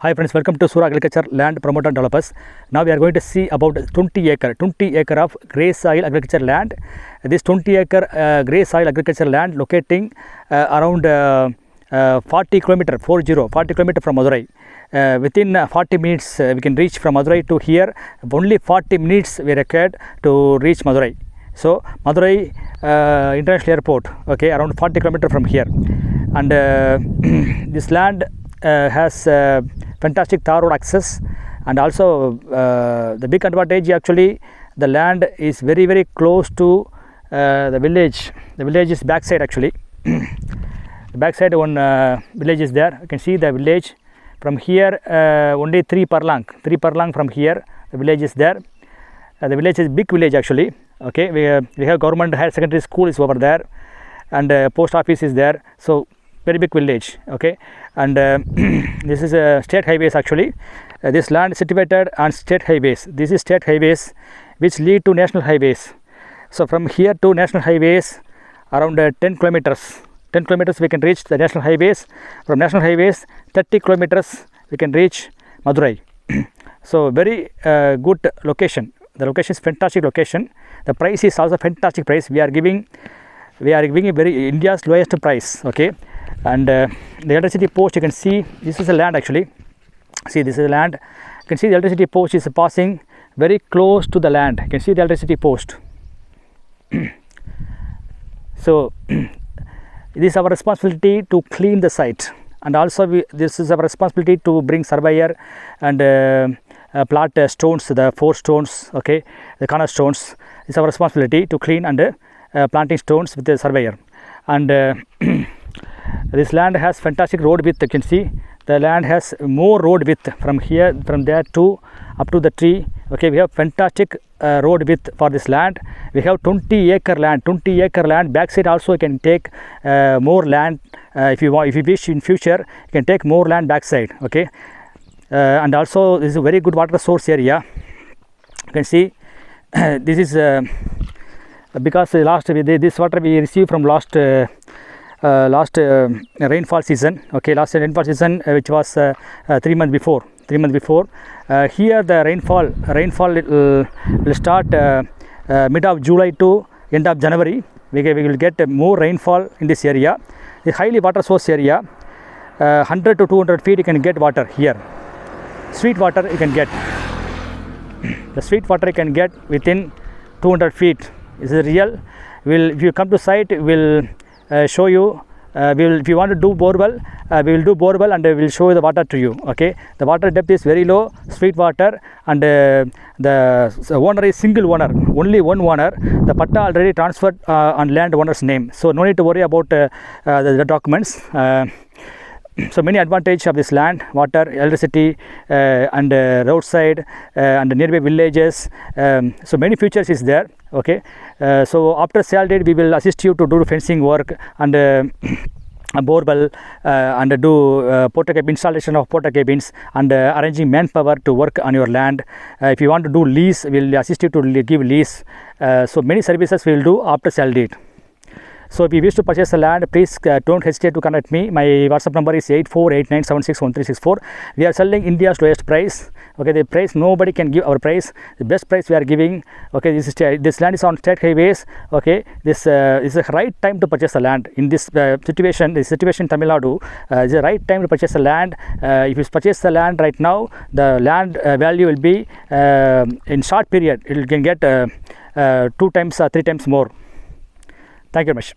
Hi friends, welcome to Sura Agriculture Land Promoter and Developers. Now we are going to see about 20 acre of grey soil agriculture land. This 20 acre grey soil agriculture land locating around 40 kilometer from Madurai. Within 40 minutes we can reach from Madurai to here. Only 40 minutes we required to reach Madurai. So Madurai International Airport, okay, around 40 kilometer from here. And this land has fantastic tar road access, and also the big advantage actually the land is very close to the village. The village is backside actually. The backside one village is there. You can see the village from here. Only 3 furlong from here the village is there. The village is big village actually. Okay, we have government higher secondary school is over there, and post office is there. So very big village. Okay, and this is a state highways actually. This land is situated on state highways. This is state highways which lead to national highways. So from here to national highways around 10 kilometers we can reach the national highways. From national highways 30 kilometers we can reach Madurai. So very good location. The location is fantastic location. The price is also fantastic price. We are giving a very India's lowest price. Okay, and the electricity post, you can see this is a land actually. See, this is a land. You can see the electricity post is passing very close to the land. You can see the electricity post. So it is our responsibility to clean the site, and also this is our responsibility to bring surveyor and plant stones, the 4 stones, okay, the corner stones. It's our responsibility to clean and planting stones with the surveyor. And this land has fantastic road width. You can see the land has more road width from here, from there to up to the tree. Okay, we have fantastic road width for this land. We have 20 acre land. Backside also you can take more land if you wish in future. You can take more land backside. Okay, and also this is a very good water source area. You can see this is because this water we received from last rainfall season. Okay, last rainfall season which was 3 months before. Here the rainfall will start mid of July to end of January. We will get more rainfall in this area. The highly water source area, 100 to 200 feet you can get water here. Sweet water you can get. The sweet water you can get within 200 feet. This is real. If you come to site, we'll show you. If you want to do borewell, we will do borewell and we will show the water to you. Okay, the water depth is very low, sweet water, and the owner is single owner, only one owner. The patta already transferred on land owner's name, so no need to worry about the documents. So many advantage of this land: water, electricity, and roadside and nearby villages. So many features is there. Okay, so after sale date we will assist you to do fencing work and borewell and do porta cabin installation of porta cabins and arranging manpower to work on your land. If you want to do lease, we will assist you to give lease. So many services we will do after sale date. So if you wish to purchase the land, please don't hesitate to contact me. My WhatsApp number is 8489761364. We are selling India's lowest price. Okay, the price nobody can give our price. The best price we are giving. Okay, this land is on state highways. Okay, this is the right time to purchase the land in this situation. This situation in Tamil Nadu is the right time to purchase the land. If you purchase the land right now, the land value will be in short period. It can get 2 times or 3 times more. Thank you very much.